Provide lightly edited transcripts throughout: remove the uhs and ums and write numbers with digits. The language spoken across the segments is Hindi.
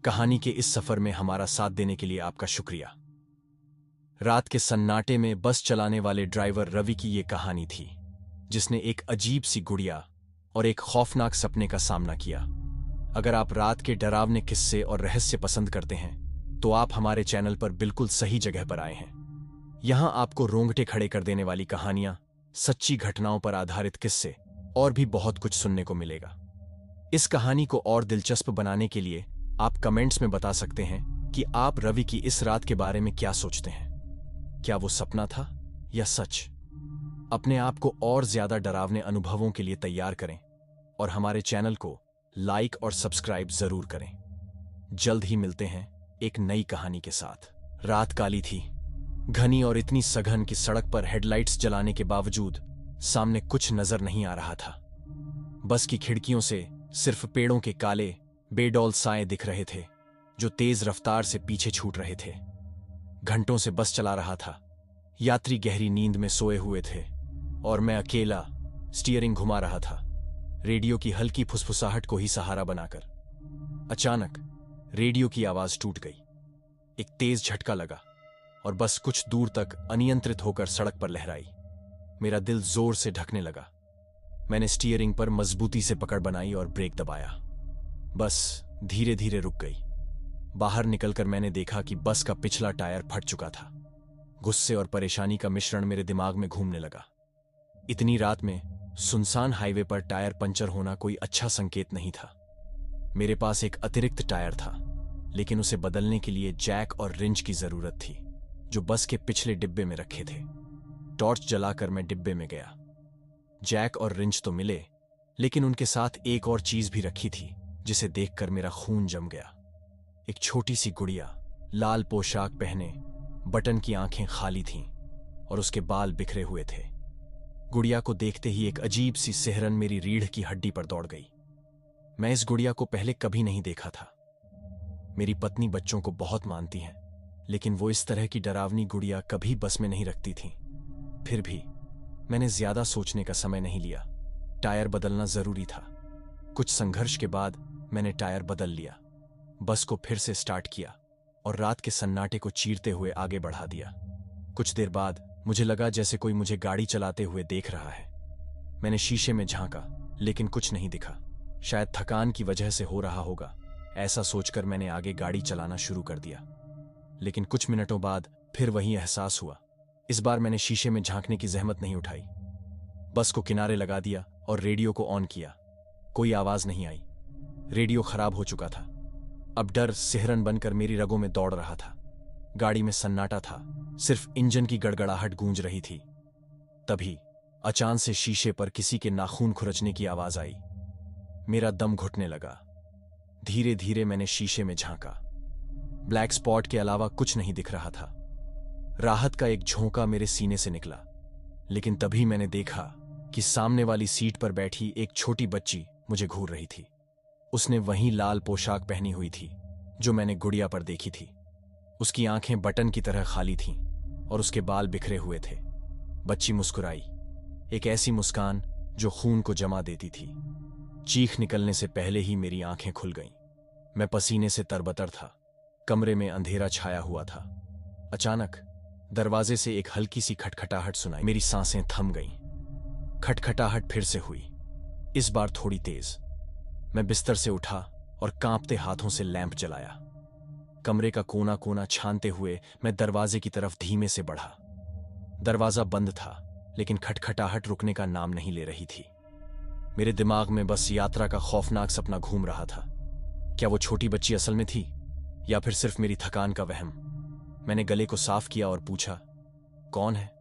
कहानी के इस सफर में हमारा साथ देने के लिए आपका शुक्रिया। रात के सन्नाटे में बस चलाने वाले ड्राइवर रवि की ये कहानी थी, जिसने एक अजीब सी गुड़िया और एक खौफनाक सपने का सामना किया। अगर आप रात के डरावने किस्से और रहस्य पसंद करते हैं, तो आप हमारे चैनल पर बिल्कुल सही जगह पर आए हैं। यहां आपको रोंगटे खड़े कर देने वाली कहानियां, सच्ची घटनाओं पर आधारित किस्से और भी बहुत कुछ सुनने को मिलेगा। इस कहानी को और दिलचस्प बनाने के लिए आप कमेंट्स में बता सकते हैं कि आप रवि की इस रात के बारे में क्या सोचते हैं। क्या वो सपना था या सच? अपने आप को और ज्यादा डरावने अनुभवों के लिए तैयार करें और हमारे चैनल को लाइक और सब्सक्राइब जरूर करें। जल्द ही मिलते हैं एक नई कहानी के साथ। रात काली थी, घनी और इतनी सघन कि सड़क पर हेडलाइट्स जलाने के बावजूद सामने कुछ नजर नहीं आ रहा था। बस की खिड़कियों से सिर्फ पेड़ों के काले बेडौल साए दिख रहे थे, जो तेज रफ्तार से पीछे छूट रहे थे। घंटों से बस चला रहा था, यात्री गहरी नींद में सोए हुए थे और मैं अकेला स्टीयरिंग घुमा रहा था, रेडियो की हल्की फुसफुसाहट को ही सहारा बनाकर। अचानक रेडियो की आवाज टूट गई। एक तेज झटका लगा और बस कुछ दूर तक अनियंत्रित होकर सड़क पर लहराई। मेरा दिल जोर से धड़कने लगा। मैंने स्टीयरिंग पर मजबूती से पकड़ बनाई और ब्रेक दबाया। बस धीरे धीरे रुक गई। बाहर निकलकर मैंने देखा कि बस का पिछला टायर फट चुका था। गुस्से और परेशानी का मिश्रण मेरे दिमाग में घूमने लगा। इतनी रात में सुनसान हाईवे पर टायर पंचर होना कोई अच्छा संकेत नहीं था। मेरे पास एक अतिरिक्त टायर था, लेकिन उसे बदलने के लिए जैक और रिंच की जरूरत थी, जो बस के पिछले डिब्बे में रखे थे। टॉर्च जलाकर मैं डिब्बे में गया। जैक और रिंच तो मिले, लेकिन उनके साथ एक और चीज भी रखी थी, जिसे देखकर मेरा खून जम गया। एक छोटी सी गुड़िया, लाल पोशाक पहने, बटन की आंखें खाली थीं और उसके बाल बिखरे हुए थे। गुड़िया को देखते ही एक अजीब सी सिहरन मेरी रीढ़ की हड्डी पर दौड़ गई। मैं इस गुड़िया को पहले कभी नहीं देखा था। मेरी पत्नी बच्चों को बहुत मानती हैं, लेकिन वो इस तरह की डरावनी गुड़िया कभी बस में नहीं रखती थी। फिर भी मैंने ज्यादा सोचने का समय नहीं लिया। टायर बदलना जरूरी था। कुछ संघर्ष के बाद मैंने टायर बदल लिया, बस को फिर से स्टार्ट किया और रात के सन्नाटे को चीरते हुए आगे बढ़ा दिया। कुछ देर बाद मुझे लगा जैसे कोई मुझे गाड़ी चलाते हुए देख रहा है। मैंने शीशे में झांका, लेकिन कुछ नहीं दिखा। शायद थकान की वजह से हो रहा होगा, ऐसा सोचकर मैंने आगे गाड़ी चलाना शुरू कर दिया। लेकिन कुछ मिनटों बाद फिर वही एहसास हुआ। इस बार मैंने शीशे में झांकने की जहमत नहीं उठाई। बस को किनारे लगा दिया और रेडियो को ऑन किया। कोई आवाज नहीं आई। रेडियो खराब हो चुका था। अब डर सिहरन बनकर मेरी रगों में दौड़ रहा था। गाड़ी में सन्नाटा था, सिर्फ इंजन की गड़गड़ाहट गूंज रही थी। तभी अचानक से शीशे पर किसी के नाखून खुरचने की आवाज आई। मेरा दम घुटने लगा। धीरे धीरे मैंने शीशे में झांका। ब्लैक स्पॉट के अलावा कुछ नहीं दिख रहा था। राहत का एक झोंका मेरे सीने से निकला, लेकिन तभी मैंने देखा कि सामने वाली सीट पर बैठी एक छोटी बच्ची मुझे घूर रही थी। उसने वही लाल पोशाक पहनी हुई थी जो मैंने गुड़िया पर देखी थी। उसकी आंखें बटन की तरह खाली थीं और उसके बाल बिखरे हुए थे। बच्ची मुस्कुराई, एक ऐसी मुस्कान जो खून को जमा देती थी। चीख निकलने से पहले ही मेरी आंखें खुल गईं। मैं पसीने से तरबतर था। कमरे में अंधेरा छाया हुआ था। अचानक दरवाजे से एक हल्की सी खटखटाहट सुनाई। मेरी सांसें थम गईं। खटखटाहट फिर से हुई, इस बार थोड़ी तेज। मैं बिस्तर से उठा और कांपते हाथों से लैंप जलाया। कमरे का कोना कोना छानते हुए मैं दरवाजे की तरफ धीमे से बढ़ा। दरवाजा बंद था, लेकिन खटखटाहट रुकने का नाम नहीं ले रही थी। मेरे दिमाग में बस यात्रा का खौफनाक सपना घूम रहा था। क्या वो छोटी बच्ची असल में थी, या फिर सिर्फ मेरी थकान का वहम? मैंने गले को साफ किया और पूछा, कौन है?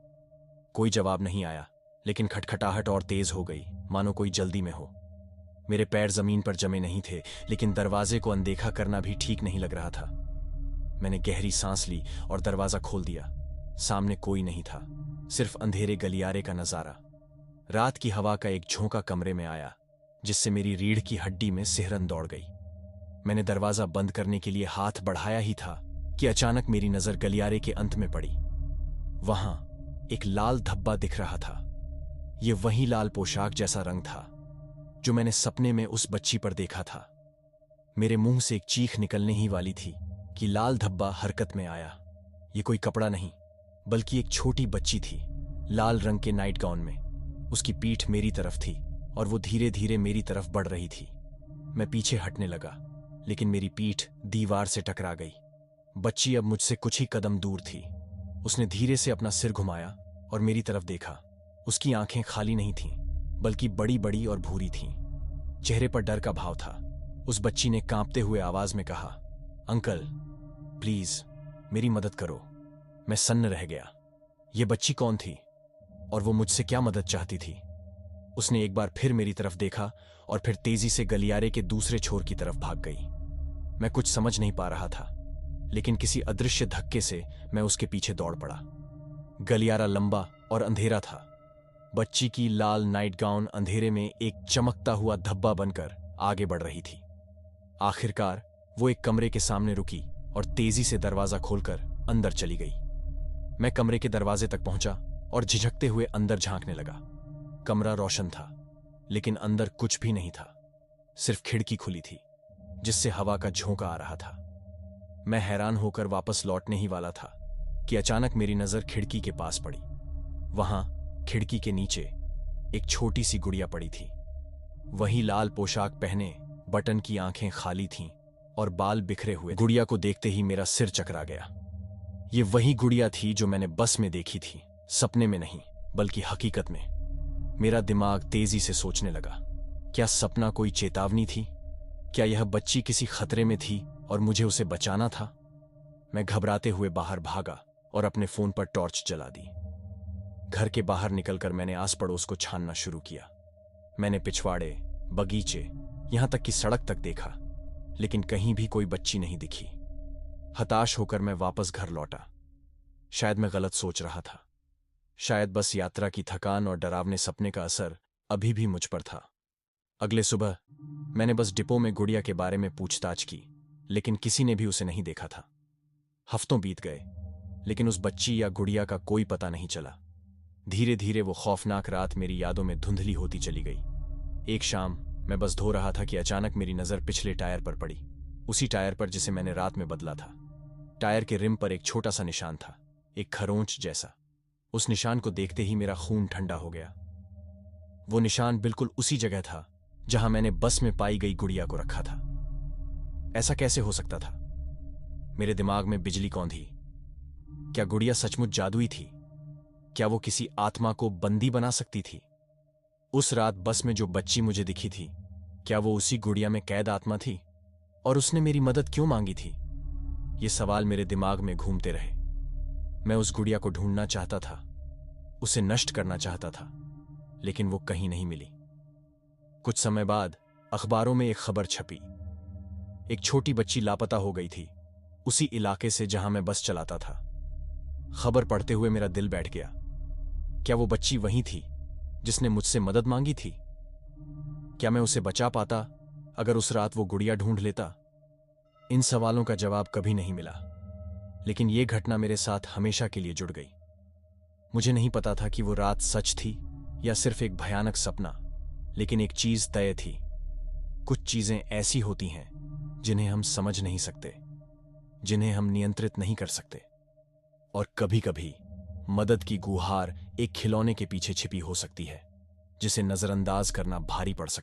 कोई जवाब नहीं आया, लेकिन खटखटाहट और तेज हो गई, मानो कोई जल्दी में हो। मेरे पैर जमीन पर जमे नहीं थे, लेकिन दरवाजे को अनदेखा करना भी ठीक नहीं लग रहा था। मैंने गहरी सांस ली और दरवाजा खोल दिया। सामने कोई नहीं था, सिर्फ अंधेरे गलियारे का नजारा। रात की हवा का एक झोंका कमरे में आया, जिससे मेरी रीढ़ की हड्डी में सिहरन दौड़ गई। मैंने दरवाजा बंद करने के लिए हाथ बढ़ाया ही था कि अचानक मेरी नजर गलियारे के अंत में पड़ी। वहां एक लाल धब्बा दिख रहा था। यह वही लाल पोशाक जैसा रंग था जो मैंने सपने में उस बच्ची पर देखा था। मेरे मुंह से एक चीख निकलने ही वाली थी कि लाल धब्बा हरकत में आया। ये कोई कपड़ा नहीं, बल्कि एक छोटी बच्ची थी, लाल रंग के नाइट गाउन में। उसकी पीठ मेरी तरफ थी और वो धीरे धीरे मेरी तरफ बढ़ रही थी। मैं पीछे हटने लगा, लेकिन मेरी पीठ दीवार से टकरा गई। बच्ची अब मुझसे कुछ ही कदम दूर थी। उसने धीरे से अपना सिर घुमाया और मेरी तरफ देखा। उसकी आंखें खाली नहीं थीं, बल्कि बड़ी बड़ी और भूरी थीं। चेहरे पर डर का भाव था। उस बच्ची ने कांपते हुए आवाज में कहा, अंकल प्लीज मेरी मदद करो। मैं सन्न रह गया। ये बच्ची कौन थी और वो मुझसे क्या मदद चाहती थी? उसने एक बार फिर मेरी तरफ देखा और फिर तेजी से गलियारे के दूसरे छोर की तरफ भाग गई। मैं कुछ समझ नहीं पा रहा था, लेकिन किसी अदृश्य धक्के से मैं उसके पीछे दौड़ पड़ा। गलियारा लंबा और अंधेरा था। बच्ची की लाल नाइट गाउन अंधेरे में एक चमकता हुआ धब्बा बनकर आगे बढ़ रही थी। आखिरकार वो एक कमरे के सामने रुकी और तेजी से दरवाजा खोलकर अंदर चली गई। मैं कमरे के दरवाजे तक पहुंचा और झिझकते हुए अंदर झांकने लगा। कमरा रोशन था, लेकिन अंदर कुछ भी नहीं था। सिर्फ खिड़की खुली थी, जिससे हवा का झोंका आ रहा था। मैं हैरान होकर वापस लौटने ही वाला था कि अचानक मेरी नजर खिड़की के पास पड़ी। वहां खिड़की के नीचे एक छोटी सी गुड़िया पड़ी थी। वही लाल पोशाक पहने, बटन की आंखें खाली थीं और बाल बिखरे हुए। गुड़िया को देखते ही मेरा सिर चकरा गया। ये वही गुड़िया थी जो मैंने बस में देखी थी, सपने में नहीं बल्कि हकीकत में। मेरा दिमाग तेजी से सोचने लगा, क्या सपना कोई चेतावनी थी? क्या यह बच्ची किसी खतरे में थी और मुझे उसे बचाना था? मैं घबराते हुए बाहर भागा और अपने फोन पर टॉर्च जला दी। घर के बाहर निकलकर मैंने आस पड़ोस को छानना शुरू किया। मैंने पिछवाड़े, बगीचे, यहां तक कि सड़क तक देखा, लेकिन कहीं भी कोई बच्ची नहीं दिखी। हताश होकर मैं वापस घर लौटा। शायद मैं गलत सोच रहा था। शायद बस यात्रा की थकान और डरावने सपने का असर अभी भी मुझ पर था। अगले सुबह मैंने बस डिपो में गुड़िया के बारे में पूछताछ की, लेकिन किसी ने भी उसे नहीं देखा था। हफ्तों बीत गए, लेकिन उस बच्ची या गुड़िया का कोई पता नहीं चला। धीरे धीरे वो खौफनाक रात मेरी यादों में धुंधली होती चली गई। एक शाम मैं बस धो रहा था कि अचानक मेरी नजर पिछले टायर पर पड़ी, उसी टायर पर जिसे मैंने रात में बदला था। टायर के रिम पर एक छोटा सा निशान था, एक खरोंच जैसा। उस निशान को देखते ही मेरा खून ठंडा हो गया। वो निशान बिल्कुल उसी जगह था जहां मैंने बस में पाई गई गुड़िया को रखा था। ऐसा कैसे हो सकता था? मेरे दिमाग में बिजली कौंधी। क्या गुड़िया सचमुच जादुई थी? क्या वो किसी आत्मा को बंदी बना सकती थी? उस रात बस में जो बच्ची मुझे दिखी थी, क्या वो उसी गुड़िया में कैद आत्मा थी? और उसने मेरी मदद क्यों मांगी थी? ये सवाल मेरे दिमाग में घूमते रहे। मैं उस गुड़िया को ढूंढना चाहता था, उसे नष्ट करना चाहता था, लेकिन वो कहीं नहीं मिली। कुछ समय बाद अखबारों में एक खबर छपी। एक छोटी बच्ची लापता हो गई थी, उसी इलाके से जहां मैं बस चलाता था। खबर पढ़ते हुए मेरा दिल बैठ गया। क्या वो बच्ची वही थी जिसने मुझसे मदद मांगी थी? क्या मैं उसे बचा पाता अगर उस रात वो गुड़िया ढूंढ लेता? इन सवालों का जवाब कभी नहीं मिला, लेकिन ये घटना मेरे साथ हमेशा के लिए जुड़ गई। मुझे नहीं पता था कि वो रात सच थी या सिर्फ एक भयानक सपना, लेकिन एक चीज तय थी। कुछ चीजें ऐसी होती हैं जिन्हें हम समझ नहीं सकते, जिन्हें हम नियंत्रित नहीं कर सकते। और कभी कभी मदद की गुहार एक खिलौने के पीछे छिपी हो सकती है, जिसे नजरअंदाज करना भारी पड़ सकता है।